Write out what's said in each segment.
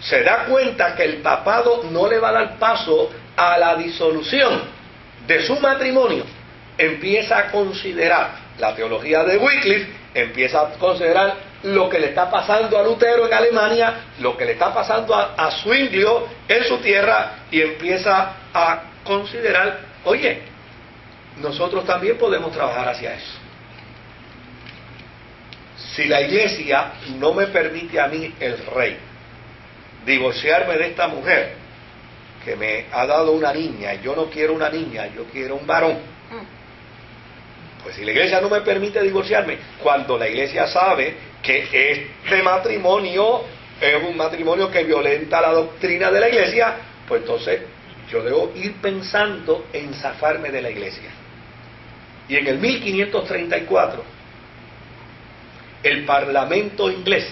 se da cuenta que el papado no le va a dar paso a la disolución de su matrimonio, empieza a considerar la teología de Wycliffe, empieza a considerar lo que le está pasando a Lutero en Alemania, lo que le está pasando a Zwinglio en su tierra, y empieza a considerar, oye, nosotros también podemos trabajar hacia eso. Si la iglesia no me permite a mí, el rey, divorciarme de esta mujer que me ha dado una niña, y yo no quiero una niña, yo quiero un varón, pues si la iglesia no me permite divorciarme, cuando la iglesia sabe que este matrimonio es un matrimonio que violenta la doctrina de la iglesia, pues entonces yo debo ir pensando en zafarme de la iglesia. Y en el 1534 el Parlamento inglés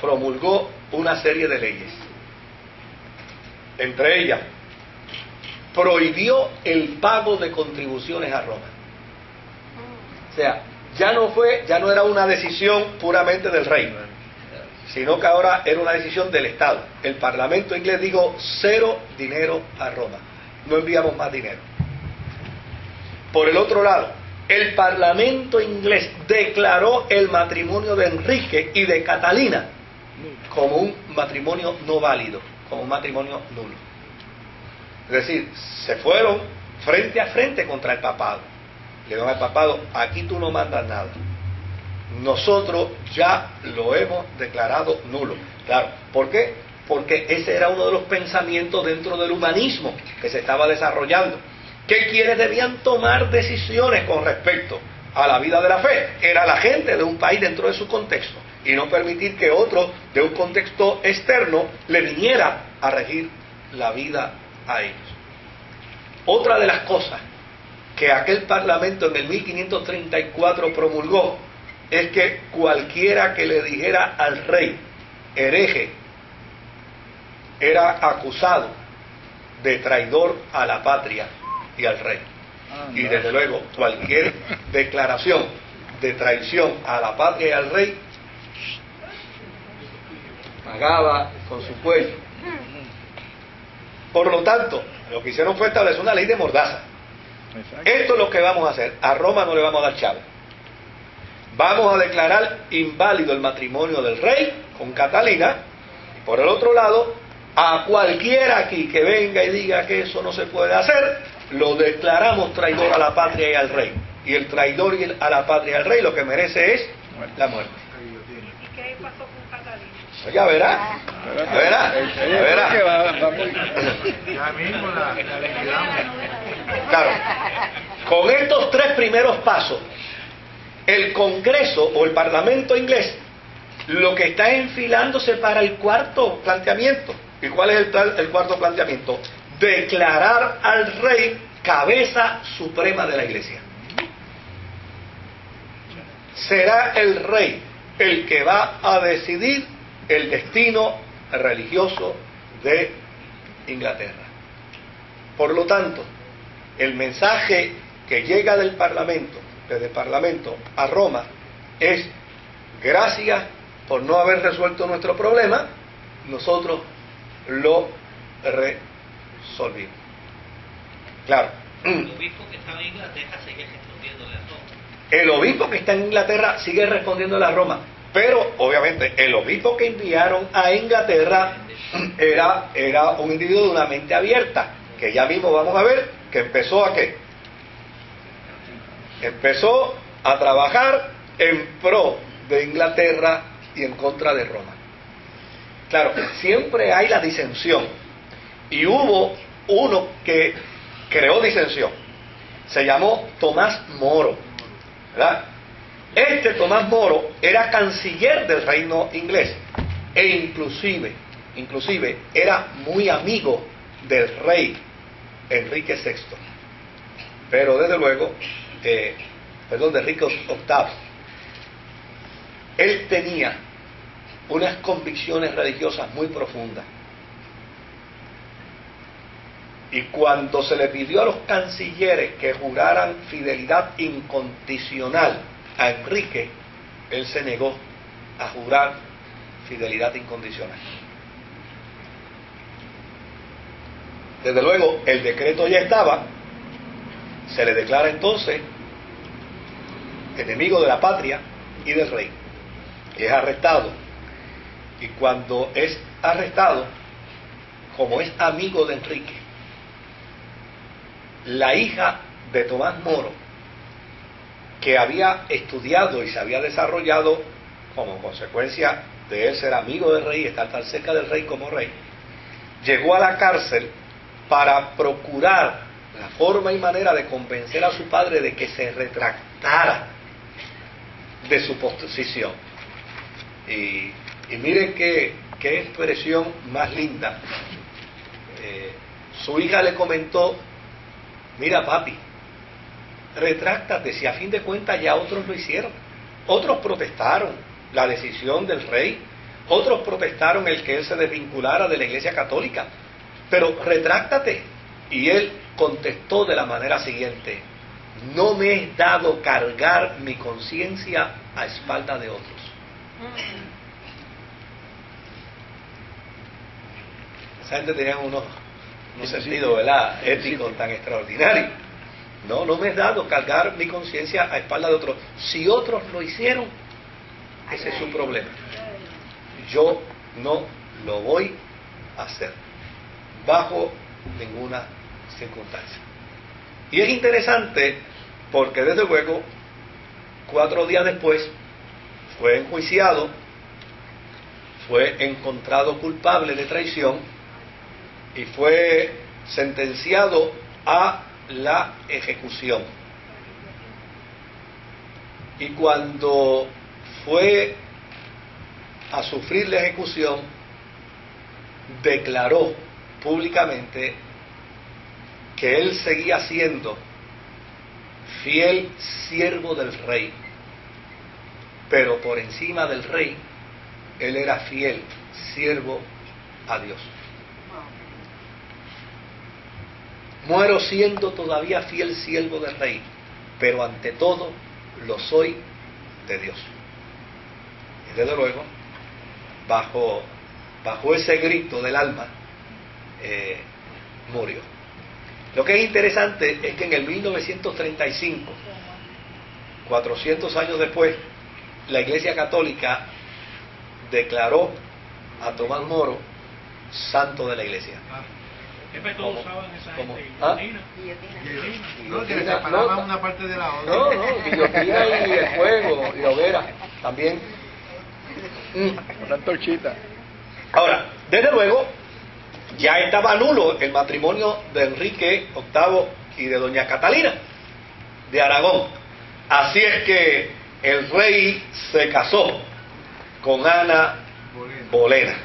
promulgó una serie de leyes. Entre ellas, prohibió el pago de contribuciones a Roma. O sea, ya no era una decisión puramente del rey, sino que ahora era una decisión del Estado. El Parlamento inglés dijo: cero dinero a Roma, no enviamos más dinero. Por el otro lado, el Parlamento inglés declaró el matrimonio de Enrique y de Catalina como un matrimonio no válido, como un matrimonio nulo. Es decir, se fueron frente a frente contra el papado. Le dijeron al papado: aquí tú no mandas nada, nosotros ya lo hemos declarado nulo. Claro, ¿por qué? Porque ese era uno de los pensamientos dentro del humanismo que se estaba desarrollando, que quienes debían tomar decisiones con respecto a la vida de la fe era la gente de un país dentro de su contexto, y no permitir que otro de un contexto externo le viniera a regir la vida a ellos. Otra de las cosas que aquel parlamento en el 1534 promulgó es que cualquiera que le dijera al rey hereje era acusado de traidor a la patria y al rey. Y desde luego cualquier declaración de traición a la patria y al rey pagaba con su cuello. Por lo tanto, lo que hicieron fue establecer una ley de mordaza. Esto es lo que vamos a hacer. A Roma no le vamos a dar chavo. Vamos a declarar inválido el matrimonio del rey con Catalina. Y por el otro lado, a cualquiera aquí que venga y diga que eso no se puede hacer, lo declaramos traidor a la patria y al rey. Y el traidor a la patria y al rey lo que merece es la muerte. ¿Y qué pasó con Catalina? Pues ya verá. Ya verá. Ya verá. Ya mismo la liquidamos. Claro. Con estos tres primeros pasos, el Congreso o el Parlamento inglés lo que está enfilándose para el cuarto planteamiento. ¿Y cuál es el cuarto planteamiento? Declarar al rey cabeza suprema de la iglesia. Será el rey el que va a decidir el destino religioso de Inglaterra. Por lo tanto, el mensaje que llega del Parlamento, desde el Parlamento a Roma, es: gracias por no haber resuelto nuestro problema, nosotros lo resolvimos. Claro. El obispo que estaba en Inglaterra sigue respondiéndole a Roma. El obispo que está en Inglaterra sigue respondiéndole a Roma, pero obviamente el obispo que enviaron a Inglaterra era un individuo de una mente abierta, que ya mismo vamos a ver que empezó a ¿qué? Empezó a trabajar en pro de Inglaterra y en contra de Roma. Claro, siempre hay la disensión, y hubo uno que creó disensión, se llamó Tomás Moro, ¿verdad? Este Tomás Moro era canciller del reino inglés, e inclusive era muy amigo del rey Enrique VI, pero desde luego de Enrique VIII. Él tenía unas convicciones religiosas muy profundas, y cuando se le pidió a los cancilleres que juraran fidelidad incondicional a Enrique, él se negó a jurar fidelidad incondicional. Desde luego, el decreto ya estaba, se le declara entonces enemigo de la patria y del rey. Y es arrestado. Y cuando es arrestado, como es amigo de Enrique, la hija de Tomás Moro, que había estudiado y se había desarrollado como consecuencia de él ser amigo del rey, estar tan cerca del rey como rey, llegó a la cárcel para procurar la forma y manera de convencer a su padre de que se retractara de su posición. Y miren qué expresión más linda. Su hija le comentó: mira papi, retráctate, si a fin de cuentas ya otros lo hicieron. Otros protestaron la decisión del rey, otros protestaron el que él se desvinculara de la Iglesia Católica, pero retráctate. Y él contestó de la manera siguiente: no me es dado cargar mi conciencia a espalda de otros. Esa gente tenía unos sentidos, ¿verdad?, éticos tan extraordinarios. No me es dado cargar mi conciencia a espalda de otros. Si otros lo hicieron, ese es su problema. Yo no lo voy a hacer bajo ninguna circunstancia. Y es interesante porque desde luego 4 días después fue enjuiciado, fue encontrado culpable de traición y fue sentenciado a la ejecución. Y cuando fue a sufrir la ejecución, declaró públicamente que él seguía siendo fiel siervo del rey, pero por encima del rey, él era fiel siervo a Dios. Muero siendo todavía fiel siervo del rey, pero ante todo lo soy de Dios. Y desde luego, bajo ese grito del alma, murió. Lo que es interesante es que en el 1935, 400 años después, la Iglesia Católica declaró a Tomás Moro santo de la Iglesia. ¿Qué método usaban esa gente? Guillotina. No, que le separaban una parte de la otra. No, guillotina y el fuego y la hoguera también. Una antorchita. Ahora, desde luego, ya estaba nulo el matrimonio de Enrique VIII y de doña Catalina de Aragón. Así es que el rey se casó con Ana Bolena.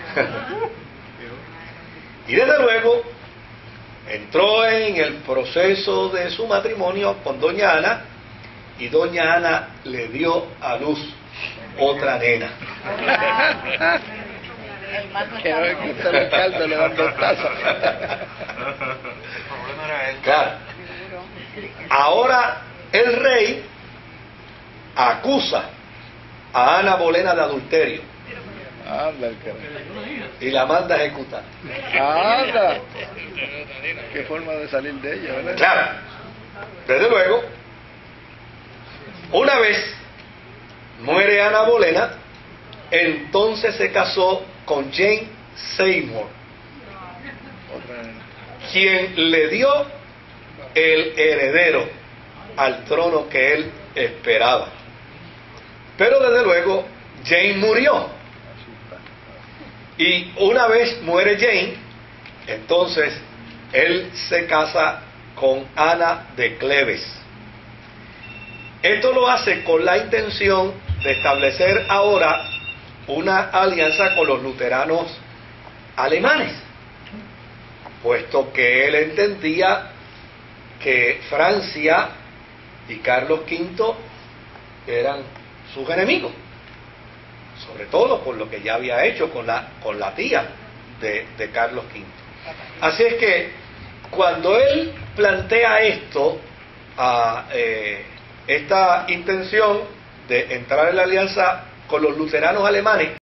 Y desde luego entró en el proceso de su matrimonio con doña Ana, y doña Ana le dio a luz otra nena. Que no le gusta el caldo, le dan 2 tazas. Claro. Ahora el rey acusa a Ana Bolena de adulterio Anda, el carajo. y la manda a ejecutar. Anda. Qué forma de salir de ella, ¿verdad? Claro. Desde luego, una vez muere Ana Bolena, entonces se casó con Jane Seymour, quien le dio el heredero al trono que él esperaba. Pero desde luego Jane murió, y una vez muere Jane, entonces él se casa con Ana de Cleves. Esto lo hace con la intención de establecer ahora una alianza con los luteranos alemanes, puesto que él entendía que Francia y Carlos V eran sus enemigos, sobre todo por lo que ya había hecho con la tía de Carlos V. Así es que cuando él plantea esta intención de entrar en la alianza con los luteranos alemanes,